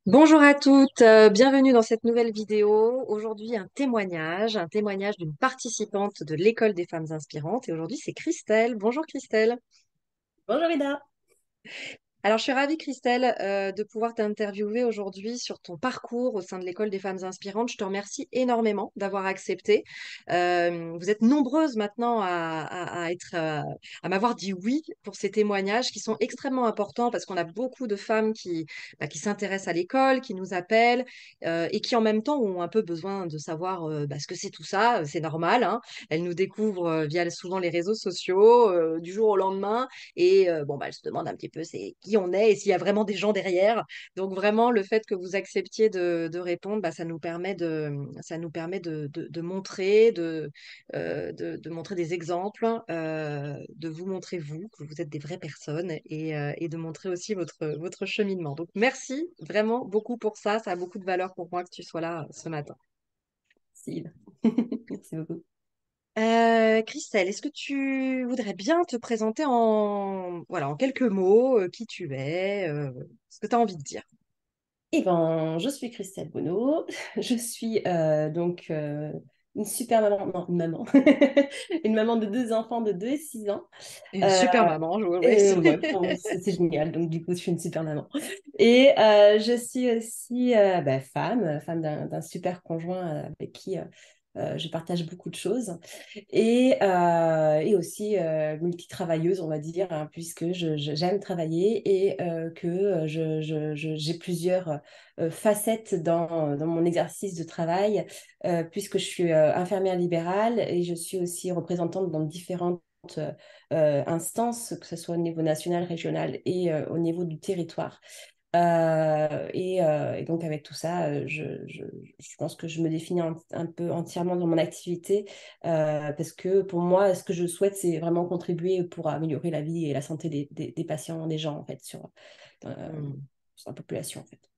Bonjour à toutes, bienvenue dans cette nouvelle vidéo. Aujourd'hui, un témoignage d'une participante de l'École des femmes inspirantes. Et aujourd'hui, c'est Christelle. Bonjour Christelle. Bonjour Ida. Alors, je suis ravie, Christelle, de pouvoir t'interviewer aujourd'hui sur ton parcours au sein de l'École des femmes inspirantes. Je te remercie énormément d'avoir accepté. Vous êtes nombreuses maintenant à m'avoir dit oui pour ces témoignages qui sont extrêmement importants parce qu'on a beaucoup de femmes qui s'intéressent à l'école, qui nous appellent et qui en même temps ont un peu besoin de savoir ce que c'est tout ça. C'est normal, hein. Elles nous découvrent via souvent les réseaux sociaux du jour au lendemain. Et elle se demande un petit peu c'est qui on est et s'il y a vraiment des gens derrière. Donc vraiment, le fait que vous acceptiez de répondre, ça nous permet de montrer, de montrer des exemples, de vous montrer vous, que vous êtes des vraies personnes et de montrer aussi votre cheminement. Donc merci vraiment beaucoup pour ça. Ça a beaucoup de valeur pour moi que tu sois là ce matin. Merci Ida. Merci beaucoup. Christelle, est-ce que tu voudrais bien te présenter en quelques mots, qui tu es, ce que tu as envie de dire? Je suis Christelle Bonneau. Je suis une super maman, non, une maman, une maman de deux enfants de 2 et 6 ans. Une Euh, super maman, ouais. et ouais, c'est génial. Donc, du coup, je suis une super maman. Et je suis aussi femme d'un super conjoint avec qui je partage beaucoup de choses. Et aussi multitravailleuse, on va dire, hein, puisque j'aime travailler et que j'ai plusieurs facettes dans mon exercice de travail, puisque je suis infirmière libérale et je suis aussi représentante dans différentes instances, que ce soit au niveau national, régional et au niveau du territoire. Et donc avec tout ça, je pense que je me définis un peu entièrement dans mon activité parce que pour moi, ce que je souhaite, c'est vraiment contribuer pour améliorer la vie et la santé des patients, des gens en fait, euh, Hmm, sur la population en fait.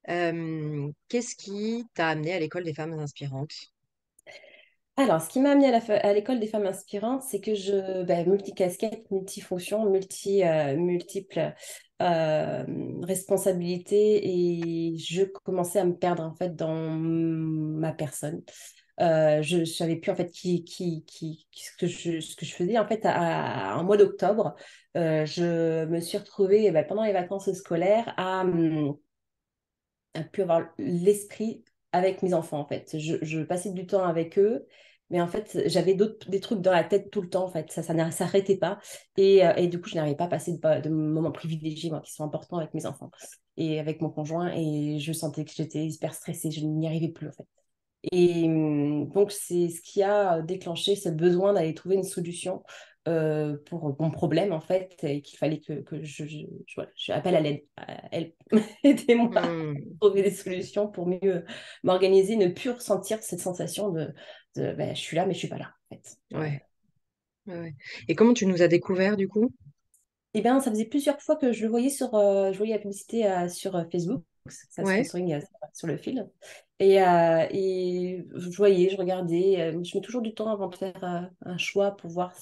hmm. Qu'est-ce qui t'a amené à l'école des femmes inspirantes? Alors, ce qui m'a amenée à l'école des femmes inspirantes, c'est que multicasquette, multifonction, multiples responsabilités et je commençais à me perdre en fait dans ma personne. Je ne savais plus en fait ce que je faisais. En fait, en mois d'octobre, je me suis retrouvée pendant les vacances scolaires à pu avoir l'esprit avec mes enfants, en fait. Je passais du temps avec eux, mais en fait, j'avais des trucs dans la tête tout le temps, en fait. Ça ne s'arrêtait pas. Et du coup, je n'arrivais pas à passer de moments privilégiés, moi, qui sont importants avec mes enfants et avec mon conjoint. Et je sentais que j'étais hyper stressée. Je n'y arrivais plus, en fait. Et donc, c'est ce qui a déclenché ce besoin d'aller trouver une solution pour mon problème, en fait, et qu'il fallait que voilà, je appelle à l'aide. Aidez-moi à Hmm, trouver des solutions pour mieux m'organiser, ne plus ressentir cette sensation je suis là, mais je suis pas là, en fait. ouais, ouais, ouais. Et comment tu nous as découvert du coup? Eh bien, ça faisait plusieurs fois que je le voyais je voyais la publicité sur Facebook, ça Ouais. sponsoring sur le fil. Et je regardais, je mets toujours du temps avant de faire un choix pour voir,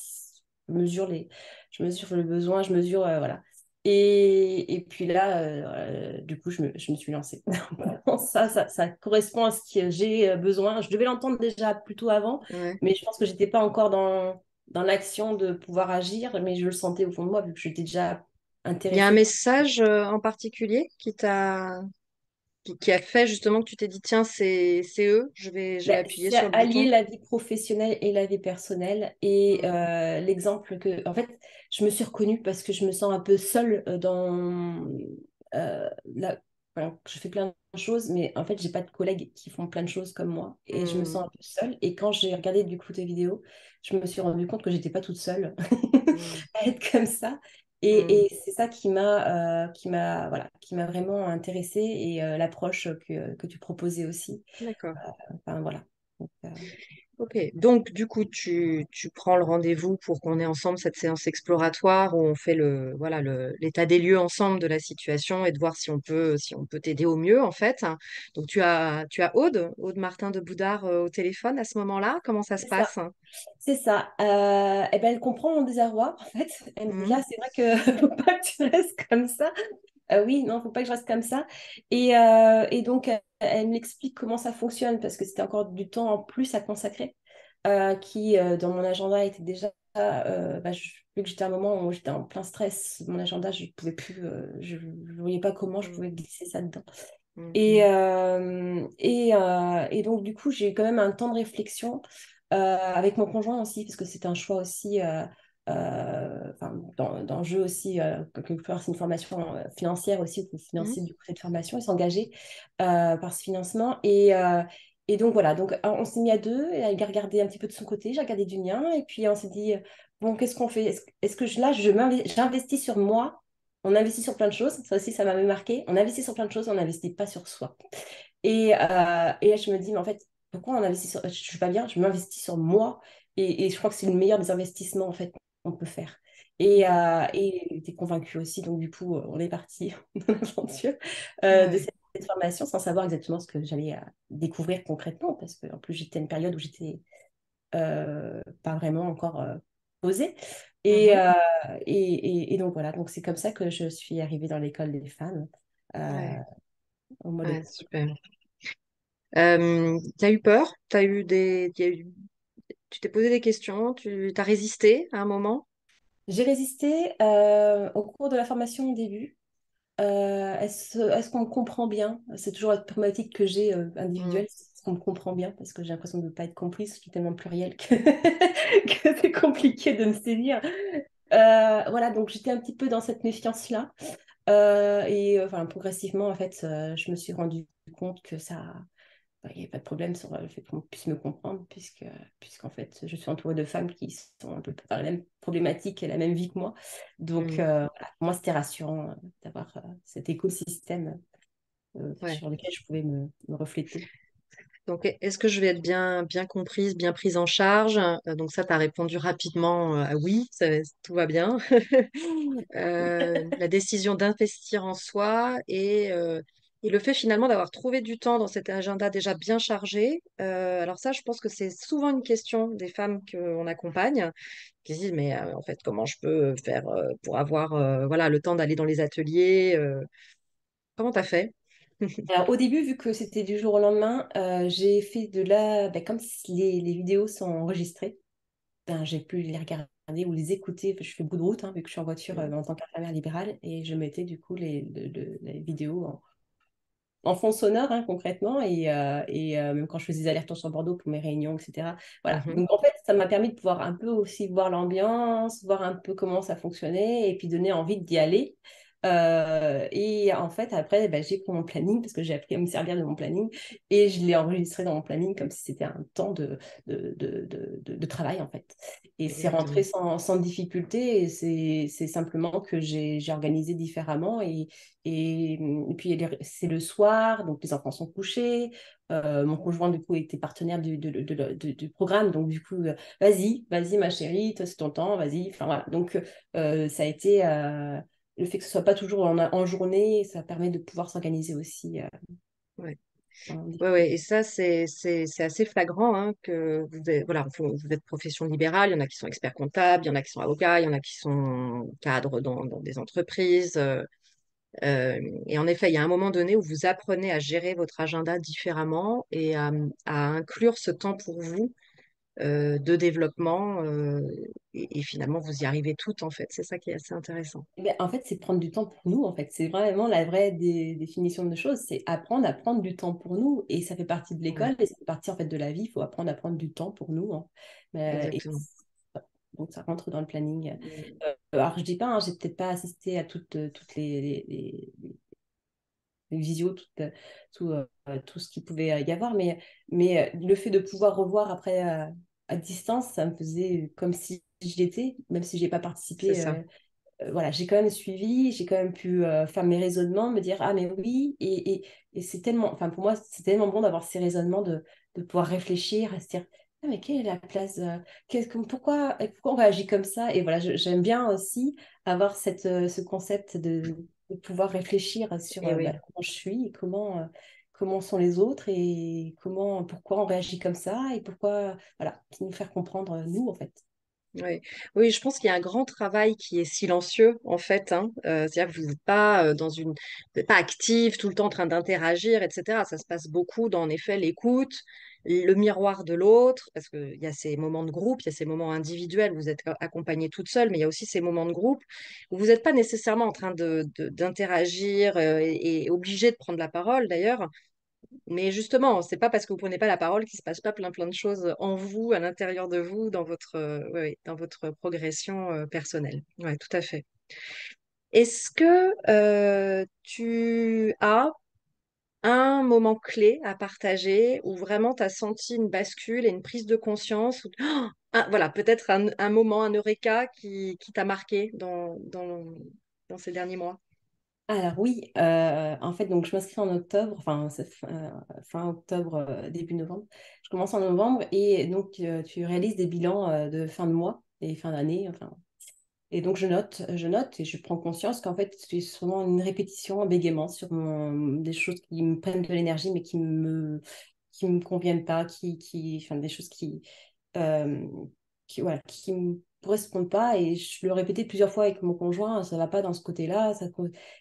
je mesure le besoin, voilà. Et puis là, du coup, je me suis lancée. Ça correspond à ce que j'ai besoin. Je devais l'entendre déjà plutôt avant, Ouais. mais je pense que j'étais pas encore dans l'action de pouvoir agir, mais je le sentais au fond de moi, vu que j'étais déjà Il y a un intéressée. message en particulier qui a fait justement que tu t'es dit, tiens, c'est eux, je vais appuyer C'est sur le allier bouton. la vie professionnelle et la vie personnelle. Et Hmm, l'exemple en fait, je me suis reconnue parce que je me sens un peu seule euh, la- enfin, je fais plein de choses, mais en fait, j'ai pas de collègues qui font plein de choses comme moi. Et je me sens hmm, un peu seule. Et quand j'ai regardé du coup tes vidéos, je me suis rendu compte que j'étais pas toute seule hmm, à être comme ça. hmm. Et c'est ça qui m'a vraiment intéressée et l'approche que tu proposais aussi. D'accord. Enfin, voilà. Donc, Ok, donc du coup, tu prends le rendez-vous pour qu'on ait ensemble cette séance exploratoire où on fait l'état des lieux ensemble de la situation et de voir si on peut t'aider au mieux en fait. Donc tu as Aude Martin de Boudard au téléphone à ce moment-là. Comment ça se c'est ça. passe? C'est ça. Eh ben, elle comprend mon désarroi, en fait. Elle me dit, Hmm. là, c'est vrai que faut pas que tu restes comme ça. Oui, non, faut pas que je reste comme ça. Et donc, elle m'explique comment ça fonctionne parce que c'était encore du temps en plus à consacrer, qui, dans mon agenda, était déjà. Vu que j'étais à un moment où j'étais en plein stress, mon agenda, je pouvais plus, je ne voyais pas comment je Mm, pouvais glisser ça dedans. mm, mm, Et donc, du coup, j'ai eu quand même un temps de réflexion avec mon conjoint aussi, parce que c'est un choix aussi, enfin, dans le jeu aussi, quelque part, c'est une formation financière aussi, il faut mm, financer du coup cette formation et s'engager par ce financement. Et donc, voilà, donc on s'est mis à deux, et elle a regardé un petit peu de son côté, j'ai regardé du mien, et puis on s'est dit, bon, qu'est-ce qu'on fait? Est-ce que là, j'investis sur moi? On investit sur plein de choses, ça aussi, ça m'avait marqué. On investit sur plein de choses, on n'investit pas sur soi. Et là, je me dis, mais en fait, pourquoi on investit sur... Je suis pas bien, je m'investis sur moi. Et je crois que c'est le meilleur des investissements, en fait, qu'on peut faire. mm. Et j'étais convaincue aussi, donc du coup, on est parti dans l'aventure de Ouais. cette formation sans savoir exactement ce que j'allais découvrir concrètement, parce qu'en plus, j'étais à une période où j'étais pas vraiment encore posée. Et, Mhm. euh, et donc voilà, donc c'est comme ça que je suis arrivée dans l'école des femmes euh, Ouais. au mois Ouais, d'octobre. super. T'as eu peur? Tu t'es posé des questions? Tu t'as résisté à un moment? J'ai résisté au cours de la formation au début. Est-ce qu'on me comprend bien? C'est toujours la problématique que j'ai Mm. individuelle. Est-ce qu'on me comprend bien? Parce que j'ai l'impression de ne pas être comprise. Je suis tellement plurielle que, que c'est compliqué de me saisir. Voilà, donc j'étais un petit peu dans cette méfiance-là. Enfin, progressivement, en fait, je me suis rendu compte que ça, il n'y avait pas de problème sur le fait qu'on puisse me comprendre, puisqu'en fait, je suis entourée de femmes qui sont un peu par la même problématique et la même vie que moi. Donc, Mm. voilà, pour moi, c'était rassurant d'avoir cet écosystème Ouais. sur lequel je pouvais me refléter. Donc, est-ce que je vais être bien comprise, bien prise en charge? Donc ça, tu as répondu rapidement à oui, tout va bien. La décision d'investir en soi et le fait finalement d'avoir trouvé du temps dans cet agenda déjà bien chargé. Alors ça, je pense que c'est souvent une question des femmes qu'on accompagne qui se disent, mais en fait, comment je peux faire pour avoir voilà, le temps d'aller dans les ateliers? Comment tu as fait? Alors, au début, vu que c'était du jour au lendemain, j'ai fait de la... ben, comme si les vidéos sont enregistrées, ben, j'ai pu les regarder ou les écouter. Je fais bout de route, hein, vu que je suis en voiture Mm. en tant qu'infirmière libérale, et je mettais du coup les vidéos en fond sonore, hein, concrètement, même quand je faisais des allers-retours sur Bordeaux pour mes réunions, etc. Voilà. Mhm. Donc, en fait, ça m'a permis de pouvoir un peu aussi voir l'ambiance, voir un peu comment ça fonctionnait, et puis donner envie d'y aller. Et en fait, après, ben, j'ai pris mon planning, parce que j'ai appris à me servir de mon planning, et je l'ai enregistré dans mon planning comme si c'était un temps de travail, en fait. Et c'est rentré Exactement. sans difficulté, et c'est simplement que j'ai organisé différemment, et puis, c'est le soir, donc les enfants sont couchés. Mon conjoint, du coup, était partenaire du programme. Donc, du coup, vas-y, ma chérie, toi, c'est ton temps, vas-y. Enfin, voilà. Donc, ça a été le fait que ce soit pas toujours en journée, ça permet de pouvoir s'organiser aussi Ouais. en Ouais, ouais. Et difficulté. ça, c'est assez flagrant hein, que voilà, vous êtes profession libérale. Il y en a qui sont experts comptables, il y en a qui sont avocats, il y en a qui sont cadres dans des entreprises. Et en effet, il y a un moment donné où vous apprenez à gérer votre agenda différemment et à inclure ce temps pour vous de développement. Et finalement, vous y arrivez toutes, en fait. C'est ça qui est assez intéressant. Eh bien, en fait, c'est prendre du temps pour nous, en fait. C'est vraiment la vraie définition de choses. C'est apprendre à prendre du temps pour nous. Et ça fait partie de Ouais, l'école et ça fait partie, en fait, de la vie. Il faut apprendre à prendre du temps pour nous, hein. Et exactement. donc, ça rentre dans le planning. Mm. Alors, je dis pas, hein, j'ai peut-être pas assisté à toutes les visios, tout ce qu'il pouvait y avoir, mais le fait de pouvoir revoir après à distance, ça me faisait comme si j'y étais, même si j'ai pas C'est participé. ça. Voilà, j'ai quand même suivi, j'ai quand même pu faire mes raisonnements, me dire, ah mais oui, et c'est tellement, enfin pour moi, c'est tellement bon d'avoir ces raisonnements, de pouvoir réfléchir, à se dire, ah mais quelle est la place, pourquoi on réagit comme ça? Et voilà, j'aime bien aussi avoir ce concept de pouvoir réfléchir sur Et oui. comment je suis, et comment sont les autres, et pourquoi on réagit comme ça, et pourquoi, voilà, nous faire comprendre nous, en fait. Oui. Oui, je pense qu'il y a un grand travail qui est silencieux, en fait, hein. C'est-à-dire que vous n'êtes pas vous n'êtes pas active tout le temps en train d'interagir, etc. Ça se passe beaucoup dans, en effet, l'écoute, le miroir de l'autre, parce qu'il y a ces moments de groupe, il y a ces moments individuels, vous êtes accompagnée toute seule, mais il y a aussi ces moments de groupe où vous n'êtes pas nécessairement en train d'interagir et obligé de prendre la parole, d'ailleurs. Mais justement, c'est pas parce que vous prenez pas la parole qu'il se passe pas plein de choses en vous, à l'intérieur de vous, dans votre, ouais, ouais, dans votre progression personnelle. Ouais, tout à fait. Est-ce que tu as un moment clé à partager où vraiment tu as senti une bascule et une prise de conscience voilà, peut-être un moment, un eureka qui t'a marqué dans ces derniers mois? Alors oui, en fait, donc je m'inscris en octobre, enfin c'est fin octobre, début novembre. Je commence en novembre et donc tu réalises des bilans de fin de mois et fin d'année. Enfin, et donc je note et je prends conscience qu'en fait c'est souvent une répétition, un bégaiement sur des choses qui me prennent de l'énergie mais qui me conviennent pas, enfin des choses euh, voilà, qui me correspondent pas et je le répétais plusieurs fois avec mon conjoint, ça va pas dans ce côté-là.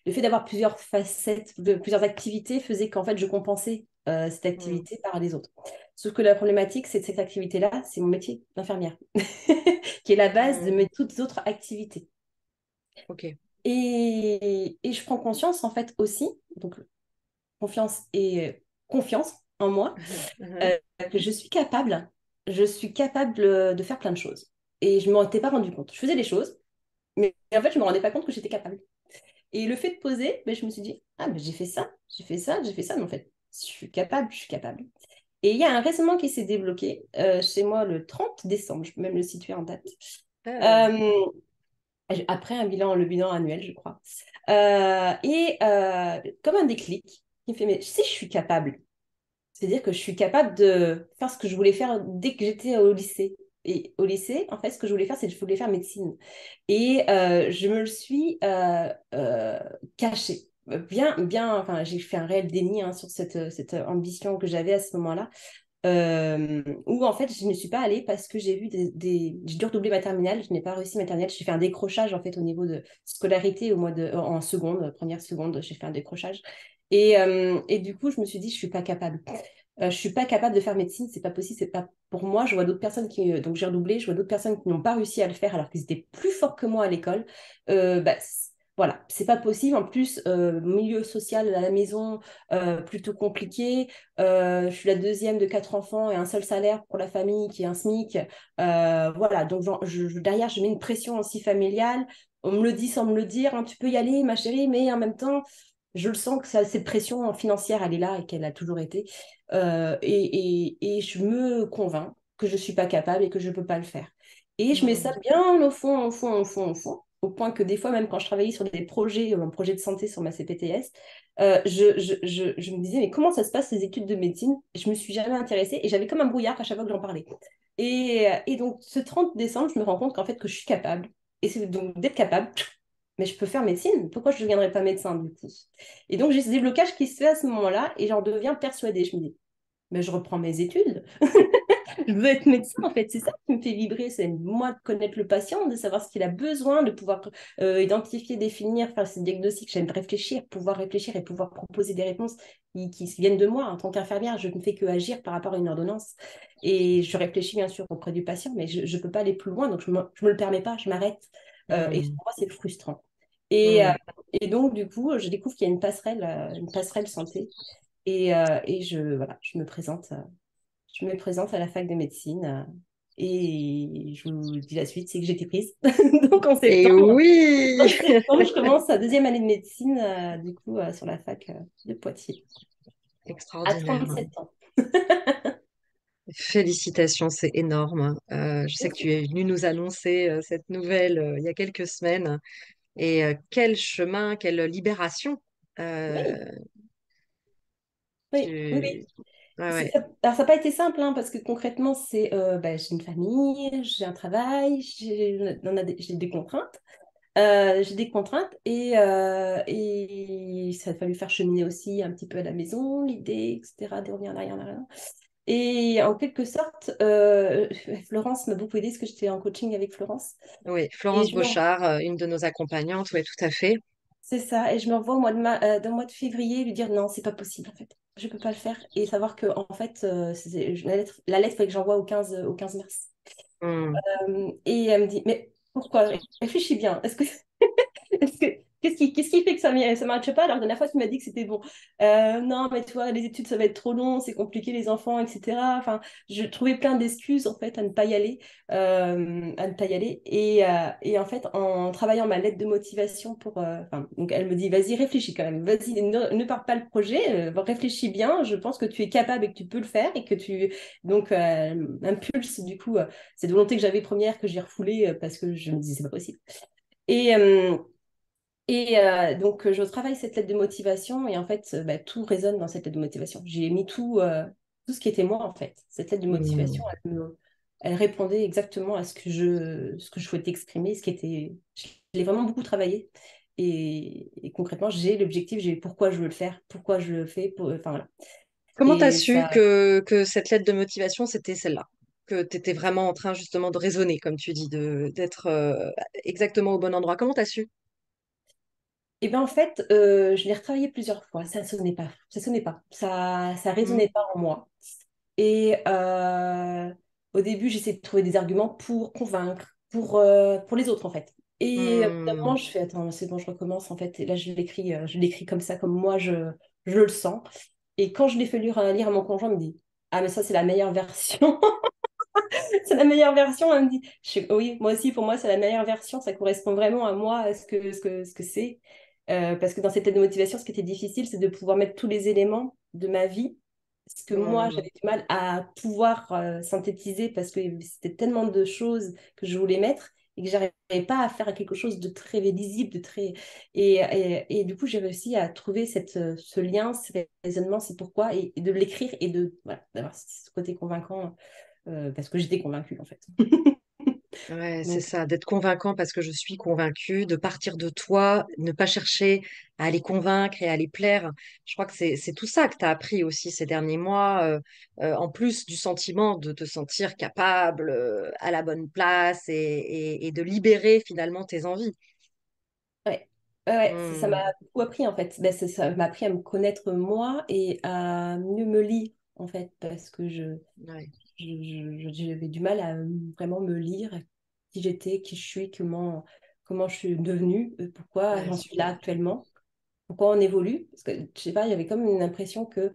Le fait d'avoir plusieurs facettes, plusieurs activités faisait qu'en fait je compensais cette Hmm. activité par les autres. Sauf que la problématique, c'est de cette activité-là, c'est mon métier d'infirmière, qui est la base de Hmm. mes toutes autres activités. Ok. Et je prends conscience en fait aussi, donc confiance et confiance en moi, Mhm. que je suis capable de faire plein de choses. Et je ne m'en étais pas rendu compte. Je faisais des choses, mais en fait, je ne me rendais pas compte que j'étais capable. Et le fait de poser, ben, je me suis dit, ah, ben, j'ai fait ça, j'ai fait ça, j'ai fait ça, mais en fait, je suis capable, je suis capable. Et il y a un raisonnement qui s'est débloqué chez moi le 30 décembre, je peux même le situer en date. Ah. Euh, Après le bilan annuel, je crois. Comme un déclic, qui me fait, mais si je suis capable, c'est-à-dire que je suis capable de faire ce que je voulais faire dès que j'étais au lycée. Et au lycée, en fait, ce que je voulais faire, c'est que je voulais faire médecine. Et je me le suis caché. Enfin, j'ai fait un réel déni hein, sur cette ambition que j'avais à ce moment-là. Où en fait, je ne suis pas allée parce que j'ai vu j'ai dû redoubler ma terminale, je n'ai pas réussi ma terminale. J'ai fait un décrochage en fait au niveau de scolarité en seconde, première seconde, j'ai fait un décrochage. Et du coup, je me suis dit, je suis pas capable. Je suis pas capable de faire médecine, c'est pas possible, c'est pas pour moi. Je vois d'autres personnes donc j'ai redoublé, je vois d'autres personnes qui n'ont pas réussi à le faire alors qu'ils étaient plus forts que moi à l'école. Bah, voilà, c'est pas possible. En plus, milieu social à la maison, plutôt compliqué. Je suis la deuxième de quatre enfants et un seul salaire pour la famille qui est un SMIC. Voilà, donc derrière, je mets une pression aussi familiale. On me le dit sans me le dire, hein, tu peux y aller, ma chérie, mais en même temps, je le sens que cette pression financière, elle est là et qu'elle a toujours été. Et je me convainc que je ne suis pas capable et que je ne peux pas le faire. Et je mets ça Hmm. bien au fond, au fond, au fond, au fond, au point que des fois, même quand je travaillais sur des projets, un projet de santé sur ma CPTS, je me disais, mais comment ça se passe ces études de médecine? Je me suis jamais intéressée et j'avais comme un brouillard à chaque fois que j'en parlais. Et donc, ce 30 décembre, je me rends compte qu'en fait, que je suis capable. Et c'est donc d'être capable, mais je peux faire médecine. Pourquoi je ne deviendrais pas médecin du coup? Et donc, j'ai ce déblocage qui se fait à ce moment-là et j'en deviens persuadée. Je me dis, mais je reprends mes études. Je veux être médecin, en fait. C'est ça qui me fait vibrer. C'est moi de connaître le patient, de savoir ce qu'il a besoin, de pouvoir identifier, définir, faire ces diagnostics. J'aime réfléchir et pouvoir proposer des réponses qui viennent de moi. En tant qu'infirmière, je ne fais que agir par rapport à une ordonnance. Et je réfléchis bien sûr auprès du patient, mais je ne peux pas aller plus loin. Donc, je me le permets pas, je m'arrête. Et Hmm. pour moi, c'est frustrant. Et, euh, Hmm. et donc, du coup, je découvre qu'il y a une passerelle santé. Et voilà, je me présente à la fac de médecine et je vous dis la suite, c'est que j'ai été prise. Donc Et en oui! septembre, je commence la deuxième année de médecine du coup sur la fac de Poitiers à Extraordinaire. 37 ans. Félicitations, c'est énorme. Je sais que tu Merci. es venu nous annoncer cette nouvelle il y a quelques semaines. Et quel chemin, quelle libération. Oui, Euh, oui, oui, oui. tu... Ouais, ouais. Alors, ça n'a pas été simple, hein, parce que concrètement, j'ai une famille, j'ai un travail, j'ai des contraintes. J'ai des contraintes et ça a fallu faire cheminer aussi un petit peu à la maison, l'idée, etc., de revenir en arrière, en arrière. Et en quelque sorte, Florence m'a beaucoup aidée parce que j'étais en coaching avec Florence. Oui, Et Florence je me Beauchard, une de nos accompagnantes, oui, tout à fait. C'est ça, et je me revois au mois d'un mois de février lui dire non, c'est pas possible en fait. Je peux pas le faire. Et savoir que en fait, la lettre, il fallait que j'envoie au 15 mars. Hmm. Et elle me dit, mais pourquoi? Réfléchis bien. Qu'est-ce qui fait que ça marche pas? Alors, la dernière fois, tu m'as dit que c'était bon. Non, mais tu vois, les études, ça va être trop long, c'est compliqué, les enfants, etc. Enfin, je trouvais plein d'excuses, en fait, à ne pas y aller. À ne pas y aller. Et en fait, en travaillant ma lettre de motivation donc, elle me dit, vas-y, réfléchis quand même. Vas-y, ne pars pas le projet. Réfléchis bien. Je pense que tu es capable et que tu peux le faire et que tu... Donc, impulse, du coup, cette volonté que j'avais première, que j'ai refoulée parce que je me disais, c'est pas possible. Et, euh, donc, je travaille cette lettre de motivation et en fait, bah, tout résonne dans cette lettre de motivation. J'ai mis tout ce qui était moi, en fait. Cette lettre de motivation, Hmm. elle répondait exactement à ce que je souhaitais exprimer, je l'ai vraiment beaucoup travaillé. Et concrètement, j'ai l'objectif, j'ai pourquoi je veux le faire, pourquoi je le fais. Enfin, voilà. Comment tu as Et su ça, que cette lettre de motivation, c'était celle-là? Que tu étais vraiment en train justement de raisonner, comme tu dis, d'être exactement au bon endroit. Comment tu as su? et ben en fait, je l'ai retravaillé plusieurs fois. Ça sonnait pas, ça Hmm. résonnait pas en moi. Et au début, j'essayais de trouver des arguments pour convaincre, pour les autres, en fait. Et au bout d'un Hmm. moment, je fais, attends, c'est bon, je recommence, en fait. Et là, je l'écris comme ça, comme moi, je le sens. Et quand je l'ai fait lire à mon conjoint, il me dit, ah, mais ça, c'est la meilleure version. C'est la meilleure version. Elle me dit, oui, moi aussi, pour moi, c'est la meilleure version. Ça correspond vraiment à moi, à ce que c'est. Parce que dans cette lettre de motivation, ce qui était difficile, c'est de pouvoir mettre tous les éléments de ma vie. Ce que moi, Hmm. j'avais du mal à pouvoir synthétiser parce que c'était tellement de choses que je voulais mettre et que j'arrivais pas à faire quelque chose de très lisible, de très... Et du coup, j'ai réussi à trouver ce lien, ce raisonnement, c'est pourquoi, et de l'écrire et voilà, d'avoir ce côté convaincant parce que j'étais convaincue en fait. Ouais, c'est Donc, ça, d'être convaincant parce que je suis convaincue, de partir de toi, ne pas chercher à les convaincre et à les plaire. Je crois que c'est tout ça que tu as appris aussi ces derniers mois, en plus du sentiment de te sentir capable, à la bonne place et de libérer finalement tes envies. ouais, ouais, ça m'a Hmm. beaucoup appris en fait. Ben, ça m'a appris à me connaître moi et à mieux me lire en fait parce que Ouais, j'avais du mal à vraiment me lire qui j'étais, qui je suis, comment je suis devenue, pourquoi ouais, j'en suis là super. actuellement, pourquoi on évolue. Parce que je sais pas, il y avait comme une impression que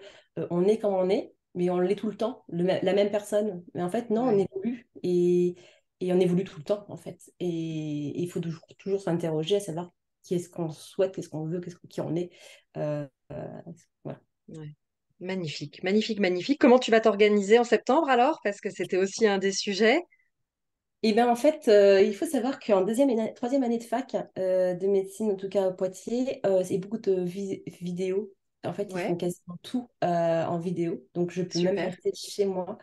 on est comme on est, mais on l'est tout le temps, la même personne. Mais en fait, non, on Ouais. évolue et on évolue tout le temps en fait. Et il faut toujours s'interroger à savoir qui est-ce qu'on souhaite, qu'est-ce qu'on veut, qui on est. Euh, euh, voilà. Ouais. Magnifique, magnifique, magnifique. Comment tu vas t'organiser en septembre alors? Parce que c'était aussi un des sujets. Et bien en fait, il faut savoir qu'en troisième année de fac de médecine, en tout cas à Poitiers, c'est beaucoup de vidéos. En fait, ils font Ouais, quasiment tout en vidéo. Donc, je peux même super, rester chez moi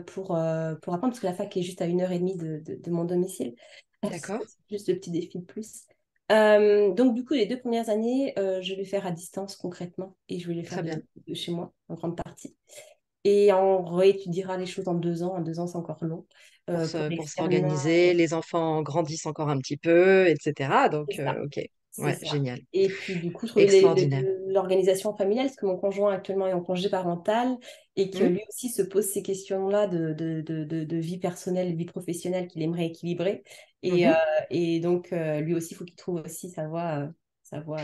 pour apprendre, parce que la fac est juste à 1 heure et demie de mon domicile. d'accord, C'est juste le petit défi de plus. Donc, du coup, les 2 premières années, je vais faire à distance concrètement et je vais les faire très bien. de chez moi en grande partie. Et on réétudiera les choses en 2 ans. En 2 ans, c'est encore long. Pour Pour l'externat, s'organiser, les enfants grandissent encore un petit peu, etc. c'est Donc, ça. ok, C'est ouais, ça. génial, Et puis, du coup, trouver extraordinaire. l'organisation familiale, parce que mon conjoint actuellement est en congé parental et que Hmm. lui aussi se pose ces questions-là de vie personnelle, vie professionnelle qu'il aimerait équilibrer. Et, euh, Mhm. et donc, lui aussi, il faut qu'il trouve aussi sa voie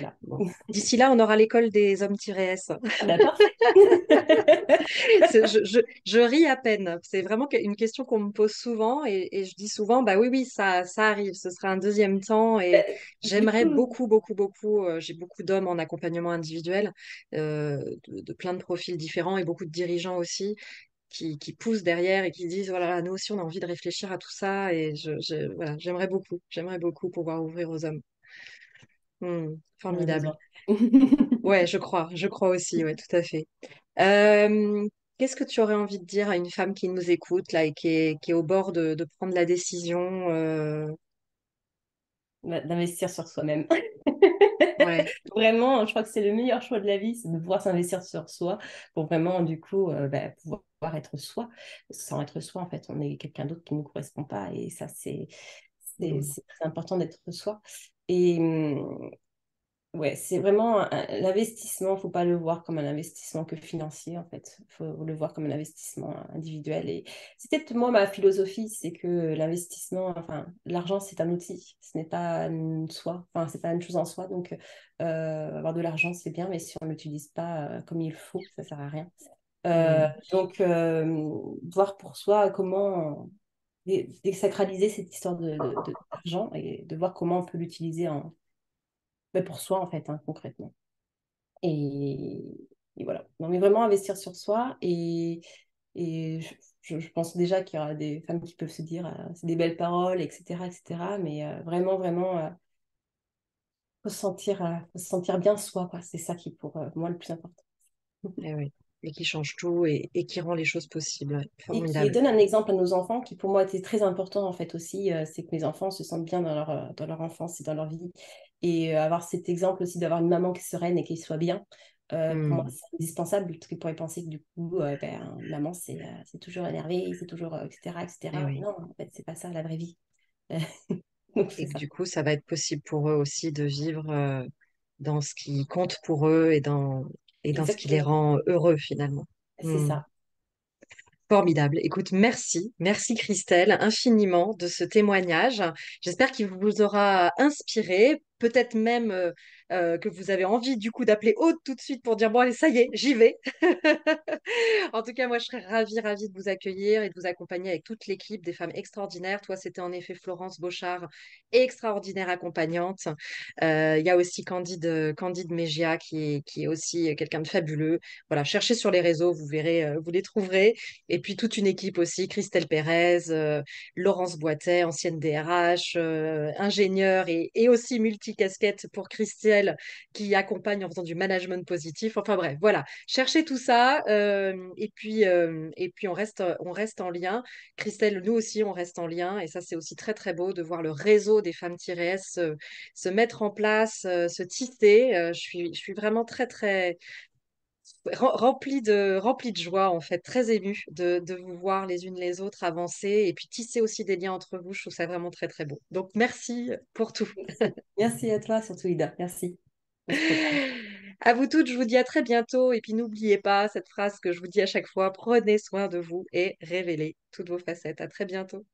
là. Bon. D'ici là, on aura l'école des hommes-s. Bah, parfait. Je ris à peine. C'est vraiment une question qu'on me pose souvent et je dis souvent, bah oui, oui, ça arrive. Ce sera un deuxième temps et Du j'aimerais coup, beaucoup, beaucoup, beaucoup. J'ai beaucoup d'hommes en accompagnement individuel, de plein de profils différents et beaucoup de dirigeants aussi qui poussent derrière et qui disent, voilà, nous aussi, on a envie de réfléchir à tout ça et voilà, j'aimerais beaucoup pouvoir ouvrir aux hommes. on en a Formidable. besoin. Ouais, je crois aussi, ouais, tout à fait. Euh, Qu'est-ce que tu aurais envie de dire à une femme qui nous écoute là et qui est au bord de prendre la décision D'investir sur soi-même. Ouais. Vraiment, je crois que c'est le meilleur choix de la vie, c'est de pouvoir s'investir sur soi pour vraiment, du coup, pouvoir être soi. Parce que sans être soi, en fait, on est quelqu'un d'autre qui ne nous correspond pas. Et ça, Mm. c'est très important d'être soi. Et, ouais, c'est vraiment l'investissement, il ne faut pas le voir comme un investissement que financier, en fait. Il faut le voir comme un investissement individuel. Et c'est peut-être moi, ma philosophie, c'est que l'investissement, enfin, l'argent, c'est un outil, ce n'est pas une soi, enfin, c'est pas une chose en soi. Donc, avoir de l'argent, c'est bien, mais si on ne l'utilise pas comme il faut, ça ne sert à rien. Mm. Donc, voir pour soi comment désacraliser cette histoire d'argent et de voir comment on peut l'utiliser pour soi, en fait, hein, concrètement. Et, et voilà. Non, mais vraiment investir sur soi. Et je pense déjà qu'il y aura des femmes qui peuvent se dire c'est des belles paroles, etc. etc. Mais vraiment, vraiment, faut se sentir bien soi, quoi. C'est ça qui est pour moi le plus important. Eh oui. Et qui change tout et qui rend les choses possibles. Ouais. Et qui Formidable. donne un exemple à nos enfants qui pour moi était très important en fait aussi, c'est que mes enfants se sentent bien dans leur enfance et dans leur vie. Et avoir cet exemple aussi d'avoir une maman qui est sereine et qui soit bien, pour moi Mm. c'est indispensable parce qu'ils pourraient penser que du coup, maman c'est toujours énervé, c'est toujours etc. Eh etc. oui. Non, en fait c'est pas ça la vraie vie. Donc Et c'est que ça. du coup, ça va être possible pour eux aussi de vivre dans ce qui compte pour eux et dans ce qui les Exactement, rend heureux finalement. c'est Mm. ça. Formidable. Écoute, merci. Merci Christelle infiniment de ce témoignage. J'espère qu'il vous aura inspiré, peut-être même que vous avez envie du coup d'appeler Aude tout de suite pour dire, bon allez, ça y est, j'y vais. En tout cas, moi, je serais ravie de vous accueillir et de vous accompagner avec toute l'équipe des femmes extraordinaires. Toi, c'était en effet Florence Beauchard, extraordinaire accompagnante. Il y a aussi Candide Mégia qui est aussi quelqu'un de fabuleux. Voilà, cherchez sur les réseaux, vous verrez, vous les trouverez. Et puis toute une équipe aussi, Christelle Pérez, Laurence Boitet, ancienne DRH, ingénieure et aussi multicasquette pour Christelle qui accompagne en faisant du management positif. Enfin bref, voilà. Cherchez tout ça et puis on reste en lien. Christelle, nous aussi, on reste en lien et ça, c'est aussi très très beau de voir le réseau des femmes-S se mettre en place, se tisser. Je suis vraiment très très remplie de joie en fait, très émue de vous voir les unes les autres avancer et puis tisser aussi des liens entre vous. Je trouve ça vraiment très très beau. Donc merci pour tout. Merci. Merci à toi surtout Ida. Merci. On se reparle. À vous toutes, je vous dis à très bientôt. Et puis n'oubliez pas cette phrase que je vous dis à chaque fois, prenez soin de vous et révélez toutes vos facettes. À très bientôt.